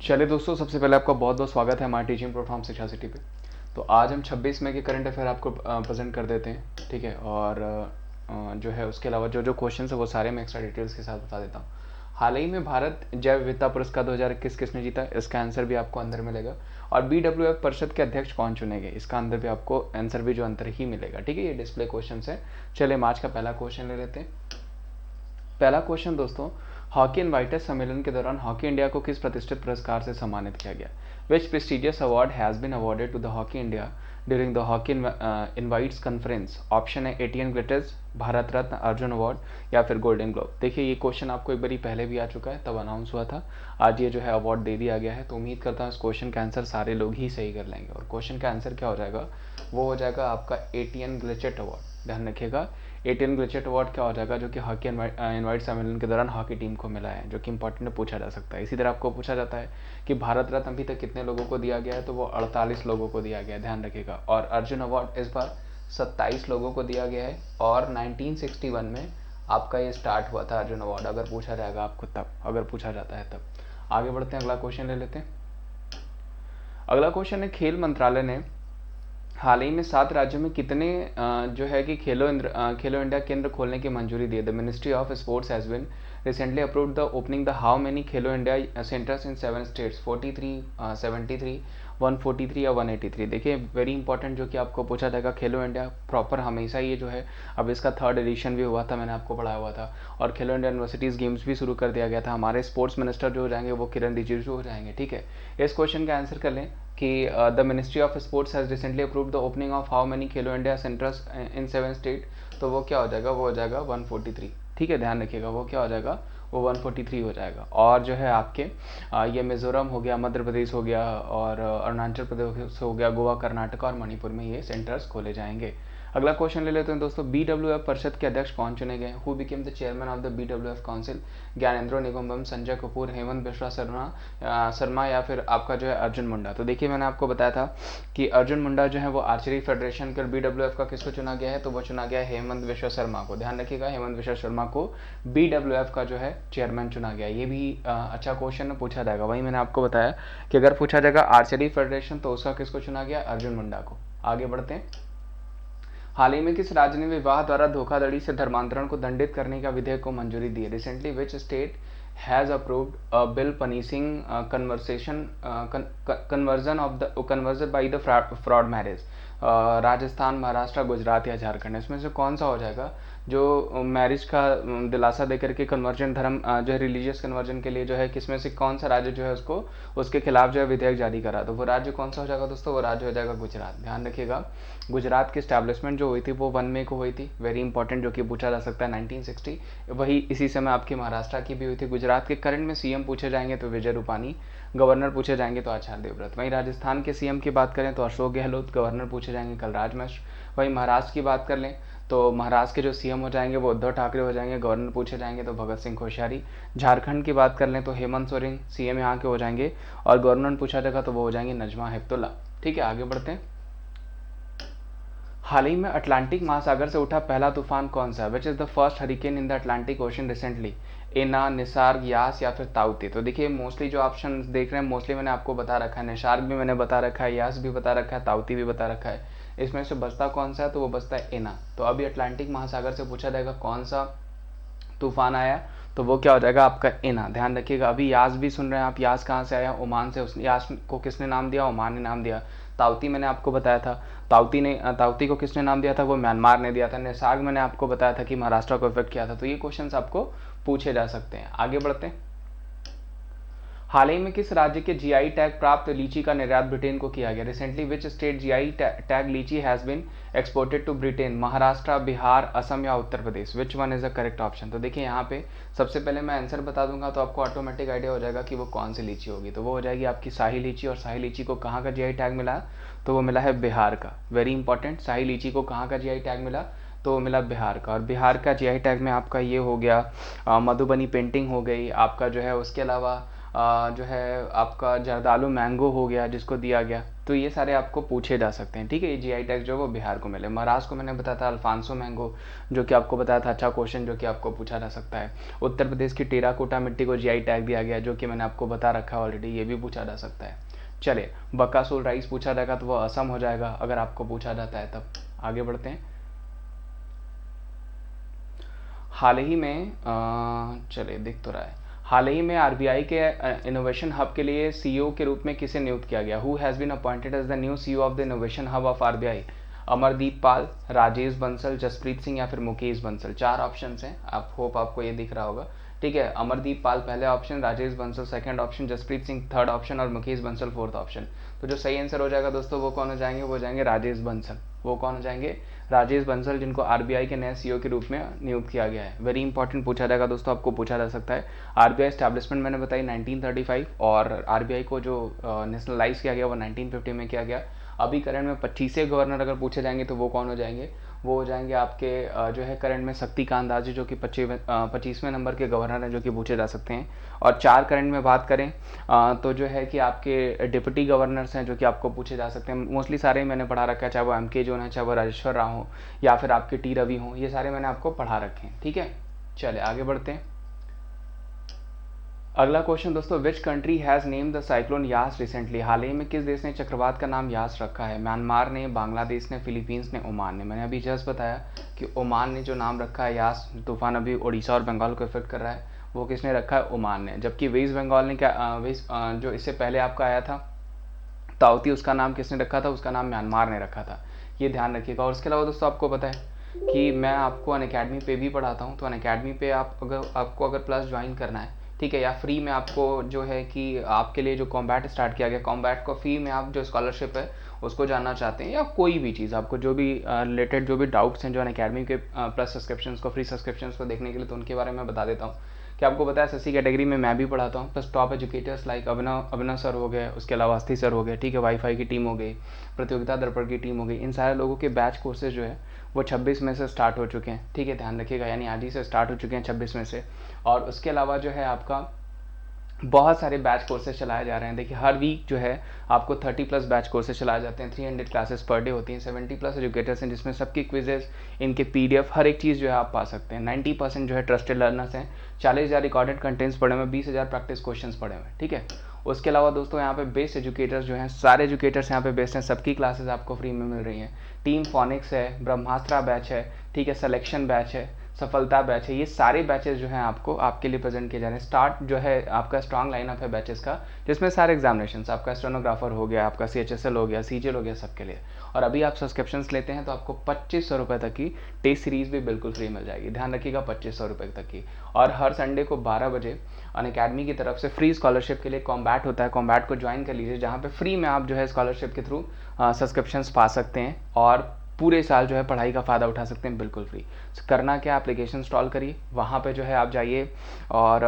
चलिए दोस्तों, सबसे पहले आपका बहुत बहुत स्वागत है हमारे टीचिंग प्लेटफॉर्म शिक्षा सिटी पे। तो आज हम 26 मई के करंट अफेयर आपको प्रेजेंट कर देते हैं, ठीक है। और जो है उसके अलावा जो जो क्वेश्चन है वो सारे मैं एक्स्ट्रा डिटेल्स के साथ बता देता हूँ। हाल ही में भारत जैव विविधता पुरस्कार 2021 किसने जीता, इसका आंसर भी आपको अंदर मिलेगा। और BWF परिषद के अध्यक्ष कौन चुने गए, इसका अंदर भी आपको आंसर भी जो अंदर ही मिलेगा, ठीक है। ये डिस्प्ले क्वेश्चन है। चलिए हम आज का पहला क्वेश्चन ले लेते हैं। पहला क्वेश्चन दोस्तों, हॉकी इनवाइटर्स सम्मेलन के दौरान हॉकी इंडिया को किस प्रतिष्ठित पुरस्कार से सम्मानित किया गया। Which prestigious award has been awarded to the hockey India during the hockey invites conference. Option है ATN glitters, Bharat Ratna, Arjuna award या फिर गोल्डन ग्लोब। देखिए ये क्वेश्चन आपको एक बारी पहले भी आ चुका है, तब अनाउंस हुआ था। आज ये जो है अवार्ड दे दिया गया है, तो उम्मीद करता हूँ इस क्वेश्चन का आंसर सारे लोग ही सही कर लेंगे। और क्वेश्चन का आंसर क्या हो जाएगा, वो हो जाएगा आपका एटीएन ग्लिचट अवार्ड। ध्यान रखिएगा, एटीएन ग्लिचट अवार्ड क्या हो जाएगा, जो कि हॉकी इनवाइट सम्मेलन के दौरान हॉकी टीम को मिला है, जो कि इंपॉर्टेंट पूछा जा सकता है। इसी तरह आपको पूछा जाता है कि भारत रत्न अभी तक कितने लोगों को दिया गया है, तो वो 48 लोगों को दिया गया है, ध्यान रखिएगा। और अर्जुन अवार्ड इस बार 27 लोगों को दिया गया है। और 1961 में आपका ये स्टार्ट हुआ था अर्जुन अवार्ड, अगर पूछा जाएगा आपको तब, अगर पूछा जाता है तब। आगे बढ़ते हैं, अगला क्वेश्चन ले लेते हैं। अगला क्वेश्चन है, खेल मंत्रालय ने हाल ही में 7 राज्यों में कितने जो है कि खेलो इंडिया केंद्र खोलने की मंजूरी दी है। The ministry of sports has been recently approved the opening the how many Khelo India centres in 7 states, 43, 73, 143 या 183। देखिए वेरी इंपॉर्टेंट, जो कि आपको पूछा जाएगा। खेलो इंडिया प्रॉपर हमेशा ये जो है, अब इसका 3rd एडिशन भी हुआ था, मैंने आपको पढ़ाया हुआ था। और खेलो इंडिया यूनिवर्सिटीज़ गेम्स भी शुरू कर दिया गया था। हमारे स्पोर्ट्स मिनिस्टर जो हो जाएंगे वो किरण रिजिजू हो जाएंगे, ठीक है। इस क्वेश्चन का आंसर कर लें कि the ministry of sports has recently approved the opening of how many Khelo India centres in 7 state. तो वो क्या हो जाएगा, वो हो जाएगा 143, ठीक है। ध्यान रखिएगा, वो क्या हो जाएगा, वो 143 हो जाएगा। और जो है आपके ये मिजोरम हो गया, मध्य प्रदेश हो गया, और अरुणाचल प्रदेश हो गया, गोवा, कर्नाटक और मणिपुर में ये सेंटर्स खोले जाएंगे। अगला क्वेश्चन ले लेते हैं दोस्तों, BWF परिषद के अध्यक्ष कौन चुने गए। Who became the chairman of the BWF council. Gyanendro Nigam, Sanjay Kapoor, Himanta Biswa Sarma या फिर आपका जो है अर्जुन मुंडा। तो देखिए मैंने आपको बताया था कि अर्जुन मुंडा जो है वो आर्चरी फेडरेशन के, BWF का किसको चुना गया है, तो वो चुना गया है हेमंत बिश्वा शर्मा को। ध्यान रखिएगा, हेमंत बिश्वा शर्मा को BWF का जो है चेयरमैन चुना गया। ये भी अच्छा क्वेश्चन पूछा जाएगा। वही मैंने आपको बताया कि अगर पूछा जाएगा आर्चरी फेडरेशन तो उसका किसको चुना गया, अर्जुन मुंडा को। आगे बढ़ते हैं। हाल ही में किस राज्य ने विवाह द्वारा धोखाधड़ी से धर्मांतरण को दंडित करने का विधेयक को मंजूरी दी है। Recently which state has approved a bill punishing conversion by the fraud marriage. Rajasthan, Maharashtra, Gujarat या झारखंड, इसमें से कौन सा हो जाएगा जो मैरिज का दिलासा देकर के कन्वर्जन धर्म जो है रिलीजियस कन्वर्जन के लिए जो है, किसमें से कौन सा राज्य जो है उसको उसके खिलाफ जो है विधेयक जारी करा, तो वो राज्य कौन सा हो जाएगा दोस्तों, वो राज्य हो जाएगा गुजरात। ध्यान रखिएगा, गुजरात की स्टैब्लिशमेंट जो हुई थी वो 1 मई को हुई थी, वेरी इंपॉर्टेंट, जो कि पूछा जा सकता है 1960। वही इसी समय आपकी महाराष्ट्र की भी हुई थी। गुजरात के करंट में सीएम पूछे जाएंगे तो विजय रूपानी, गवर्नर पूछे जाएंगे तो आचार्य देवव्रत। वहीं राजस्थान के सीएम की बात करें तो अशोक गहलोत, गवर्नर पूछे जाएंगे कलराज मिश्र। वहीं महाराष्ट्र की बात कर लें तो महाराष्ट्र के जो सीएम हो जाएंगे वो उद्धव ठाकरे हो जाएंगे, गवर्नर पूछे जाएंगे तो भगत सिंह कोश्यारी। झारखंड की बात कर लें तो हेमंत सोरेन सीएम यहाँ के हो जाएंगे, और गवर्नर पूछा जाएगा तो वो हो जाएंगे नजमा हेपतुल्ला, ठीक है। आगे बढ़ते हैं। हाल ही में अटलांटिक महासागर से उठा पहला तूफान कौन सा है। Which is the first hurricane in the Atlantic ocean recently. Ana, Nisarga, Yaas या फिर ताउते। तो देखिए मोस्टली जो ऑप्शन देख रहे हैं, मोस्टली मैंने आपको बता रखा है, निसार्ग भी मैंने बता रखा है, यास भी बता रखा है, ताउती भी बता रखा है। इसमें से बचता कौन सा है, तो वो बचता है एना। तो अभी अटलांटिक महासागर से पूछा जाएगा कौन सा तूफान आया, तो वो क्या हो जाएगा आपका एना। ध्यान रखिएगा, अभी यास भी सुन रहे हैं आप, यास कहाँ से आया, ओमान से। उस यास को किसने नाम दिया, ओमान ने नाम दिया। ताउती मैंने आपको बताया था, ताउती को किसने नाम दिया था, वो म्यांमार ने दिया था। निसार्ग मैंने आपको बताया था कि महाराष्ट्र को इफेक्ट किया था। तो ये क्वेश्चंस आपको पूछे जा सकते हैं। आगे बढ़ते हैं। हाल ही में किस राज्य के जीआई टैग प्राप्त लीची का निर्यात ब्रिटेन को किया गया। Recently which state GI tag litchi has been exported to Britain. Maharashtra, Bihar, Assam या Uttar Pradesh. Which one is the correct option. तो देखिए यहाँ पे सबसे पहले मैं आंसर बता दूंगा तो आपको ऑटोमेटिक आइडिया हो जाएगा कि वो कौन सी लीची होगी। तो वो हो जाएगी आपकी शाही लीची। और शाही लीची को कहाँ का जीआई टैग मिला, तो वो मिला है बिहार का। वेरी इंपॉर्टेंट, शाही लीची को कहाँ का जीआई टैग मिला, तो वो मिला बिहार का। और बिहार का जीआई टैग में आपका ये हो गया मधुबनी पेंटिंग हो गई आपका जो है, उसके अलावा जो है आपका जर्दालू मैंगो हो गया जिसको दिया गया, तो ये सारे आपको पूछे जा सकते हैं। ठीक है, ये जीआई टैग जो है वो बिहार को मिले। महाराष्ट्र को मैंने बताया था अल्फांसो मैंगो, जो कि आपको बताया था, अच्छा क्वेश्चन जो कि आपको पूछा जा सकता है। उत्तर प्रदेश की टेराकोटा मिट्टी को जीआई टैग दिया गया, जो कि मैंने आपको बता रखा है ऑलरेडी, ये भी पूछा जा सकता है। चलिए, बकासुर राइस पूछा जाएगा तो वो असम हो जाएगा अगर आपको पूछा जाता है तब। आगे बढ़ते हैं। हाल ही में चलिए दिख तो रहा है, हाल ही में आरबीआई के इनोवेशन हब के लिए सीईओ के रूप में किसे नियुक्त किया गया? Who has been appointed as the new CEO of the innovation hub of RBI? Amardeep Pal, Rajesh Bansal, Jaspreet Singh या फिर मुकेश बंसल। 4 ऑप्शन हैं, आप होप आपको ये दिख रहा होगा। ठीक है, अमरदीप पाल पहले option, Rajesh Bansal second option, Jaspreet Singh third option और मुकेश बंसल फोर्थ ऑप्शन। तो जो सही आंसर हो जाएगा दोस्तों वो कौन हो जाएंगे? वो जाएंगे राजेश बंसल। वो कौन हो जाएंगे? राजेश बंसल, जिनको आरबीआई के नए सीईओ के रूप में नियुक्त किया गया है। वेरी इंपॉर्टेंट पूछा जाएगा दोस्तों, आपको पूछा जा सकता है। आरबीआई एस्टैब्लिशमेंट मैंने बताई 1935 और आरबीआई को जो नेशनलाइज किया गया वो 1950 में किया गया। अभी करंट में 25 गवर्नर अगर पूछे जाएंगे तो वो कौन हो जाएंगे? वो हो जाएंगे आपके जो है करंट में शक्तिकांत दास जी, जो कि 25वें नंबर के गवर्नर हैं, जो कि पूछे जा सकते हैं। और 4 करंट में बात करें तो जो है कि आपके डिप्टी गवर्नर्स हैं जो कि आपको पूछे जा सकते हैं। मोस्टली सारे मैंने पढ़ा रखा है, चाहे वो एमके जोन है, चाहे वो राजेश्वर राव हो या फिर आपके टी रवि हो, ये सारे मैंने आपको पढ़ा रखे हैं। ठीक है, चले आगे बढ़ते हैं। अगला क्वेश्चन दोस्तों, which country has name the cyclone Yaas recently? हाल ही में किस देश ने चक्रवात का नाम यास रखा है? म्यांमार ने, बांग्लादेश ने, फिलीपींस ने, ओमान ने। मैंने अभी जस्ट बताया कि ओमान ने जो नाम रखा है यास तूफान अभी उड़ीसा और बंगाल को इफेक्ट कर रहा है, वो किसने रखा है? ओमान ने। जबकि वेस्ट बंगाल ने क्या जो इससे पहले आपका आया था ताउती, उसका नाम किसने रखा था? उसका नाम म्यांमार ने रखा था। ये ध्यान रखिएगा। और इसके अलावा दोस्तों आपको पता है कि मैं आपको अनअकैडमी पे भी पढ़ाता हूँ, तो अनअकैडमी पे आपको अगर प्लस ज्वाइन करना है, ठीक है, या फ्री में आपको जो है कि आपके लिए जो कॉम्बैट स्टार्ट किया गया, कॉम्बैट को फ्री में आप जो स्कॉलरशिप है उसको जानना चाहते हैं, या कोई भी चीज़ आपको जो भी रिलेटेड जो भी डाउट्स हैं जो अनअकैडमी के प्लस सब्सक्रिप्शन को, फ्री सब्सक्रिप्शन को देखने के लिए, तो उनके बारे में बता देता हूँ कि आपको पता है एसएससी कैटेगरी में मैं भी पढ़ाता हूँ। प्लस टॉप एजुकेटर्स लाइक अभिनव सर हो गए, उसके अलावा अस्थि सर हो गए, ठीक है, वाईफाई की टीम हो गई, प्रतियोगिता दर्पण की टीम हो गई। इन सारे लोगों के बैच कोर्सेज जो है वो 26 में से स्टार्ट हो चुके हैं। ठीक है, ध्यान रखिएगा, यानी आज ही से स्टार्ट हो चुके हैं 26 में से। और उसके अलावा जो है आपका बहुत सारे बैच कोर्सेज चलाए जा रहे हैं। देखिए, हर वीक जो है आपको 30 प्लस बैच कोर्सेज चलाए जाते हैं। 300 क्लासेस पर डे होती हैं। 70 प्लस एजुकेटर्स हैं, जिसमें सबकी क्विजेज, इनके पीडीएफ, हर एक चीज़ जो है आप पा सकते हैं। 90% जो है ट्रस्टेड लर्नर्स हैं। 40,000 रिकॉर्डेड कंटेंट्स पढ़े हुए, 20,000 प्रैक्टिस क्वेश्चन पढ़े हुए। ठीक है, उसके अलावा दोस्तों यहाँ पे बेस्ट एजुकेटर्स जो हैं, सारे एजुकेटर्स यहाँ पे बेस्ट हैं। सबकी क्लासेस आपको फ्री में मिल रही हैं। टीम फोनिक्स है, ब्रह्मास्त्रा बैच है, ठीक है, सिलेक्शन बैच है, सफलता बैच है। ये सारे बैचेस जो हैं आपको आपके लिए प्रेजेंट किए जा रहे हैं। स्टार्ट जो है आपका स्ट्रॉन्ग लाइनअप है बैचेस का, जिसमें सारे एग्जामिनेशन, आपका स्टेनोग्राफर हो गया, आपका सीएचएसएल हो गया, सीजीएल हो गया, सबके लिए। और अभी आप सब्सक्रिप्शंस लेते हैं तो आपको 2500 रुपये तक की टेस्ट सीरीज भी बिल्कुल फ्री मिल जाएगी। ध्यान रखिएगा, 2500 रुपये तक की। और हर संडे को 12 बजे अनअकैडमी की तरफ से फ्री स्कॉलरशिप के लिए कॉम्बैट होता है। कॉम्बैट को ज्वाइन कर लीजिए, जहाँ पे फ्री में आप जो है स्कॉलरशिप के थ्रू सब्सक्रिप्शंस पा सकते हैं और पूरे साल जो है पढ़ाई का फ़ायदा उठा सकते हैं बिल्कुल फ्री। करना क्या, एप्लीकेशन इंस्टॉल करिए, वहाँ पे जो है आप जाइए और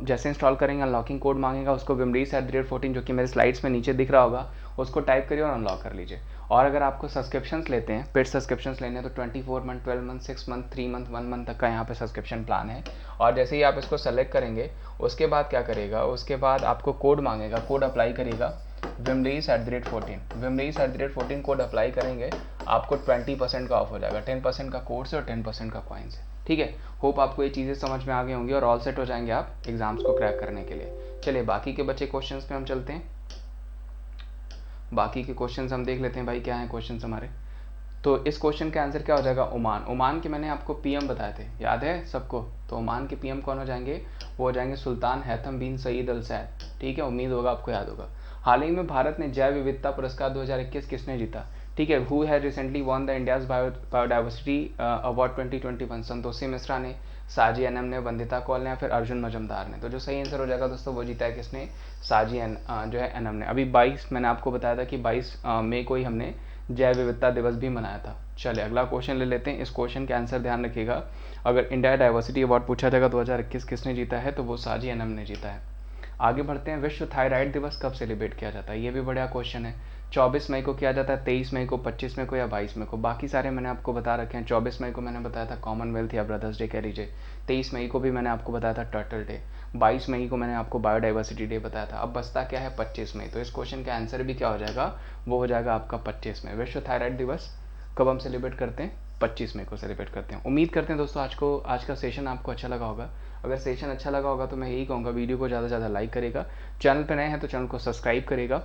जैसे इंस्टॉल करेंगे अनलॉकिंग कोड मांगेगा, उसको wimreach@14 जो कि मेरे स्लाइड्स में नीचे दिख रहा होगा, उसको टाइप करिए और अनलॉक कर लीजिए। और अगर आपको सब्सक्रिप्शंस लेते हैं, पेड सब्सक्रिप्शंस लेने हैं, तो 24 month, 12 month, 6 month, 3 month, 1 month तक का यहाँ पे सब्सक्रिप्शन प्लान है। और जैसे ही आप इसको सेलेक्ट करेंगे, उसके बाद क्या करेगा, उसके बाद आपको कोड मांगेगा, कोड अप्लाई करिएगा, wimreach@14 कोड अप्लाई करेंगे, आपको 20% का ऑफ हो जाएगा। 10% का कोर्स है और 10% का कॉइन्स है। ठीक है, होप आपको ये चीज़ें समझ में आ गई होंगी और ऑल सेट हो जाएंगे आप एग्जाम्स को क्रैक करने के लिए। चलिए बाकी के बचे क्वेश्चंस पे हम चलते हैं। बाकी के क्वेश्चंस हम देख लेते हैं भाई, क्या है क्वेश्चंस हमारे। तो इस क्वेश्चन का आंसर क्या हो जाएगा? ओमान। ओमान के मैंने आपको पीएम बताए थे, याद है सबको? तो ओमान के पीएम कौन हो जाएंगे? वो हो जाएंगे सुल्तान हैथम बिन सईद अल सैद। ठीक है, उम्मीद होगा आपको याद होगा। हाल ही में भारत ने जैव विविधता पुरस्कार 2021 किसने जीता? ठीक है, who has recently won the India's biodiversity award 2021? Santoshi Mishra ने, साजी एनम ने, वंदिता कौल ने, या फिर अर्जुन मजमदार ने? तो जो सही आंसर हो जाएगा दोस्तों वो जीता है किसने? साजी जो है एनम ने। अभी 22 मैंने आपको बताया था कि 22 मई को ही हमने जैव विविधता दिवस भी मनाया था। चलिए अगला क्वेश्चन ले लेते हैं। इस क्वेश्चन के आंसर ध्यान रखिएगा, अगर इंडिया डाइवर्सिटी अवार्ड पूछा जाएगा 2021 किसने जीता है, तो वो साजी एनम ने जीता है। आगे बढ़ते हैं। विश्व थायराइड दिवस कब सेलिब्रेट किया जाता है? ये भी बढ़िया क्वेश्चन है। 24 मई को किया जाता है, 23 मई को, 25 मई को या 22 मई को? बाकी सारे मैंने आपको बता रखे हैं। 24 मई को मैंने बताया था कॉमनवेल्थ या ब्रदर्स डे कह लीजिए। 23 मई को भी मैंने आपको बताया था टर्टल डे। 22 मई को मैंने आपको बायोडाइवर्सिटी डे बताया था। अब बचता क्या है 25 मई, तो इस क्वेश्चन का आंसर भी क्या हो जाएगा, वो हो जाएगा आपका 25 मई। विश्व थायराइड दिवस कब हम सेलिब्रेट करते हैं, 25 मई को सेलिब्रेट करते हैं। उम्मीद करते हैं दोस्तों आज का सेशन आपको अच्छा लगा होगा। अगर सेशन अच्छा लगा होगा तो मैं यही कहूँगा वीडियो को ज़्यादा से ज़्यादा लाइक करेगा, चैनल पर नए हैं तो चैनल को सब्सक्राइब करेगा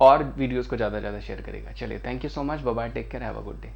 और वीडियोज़ को ज़्यादा से ज़्यादा शेयर करेगा। चलिए, thank you so much, bye bye, take care, have a good day.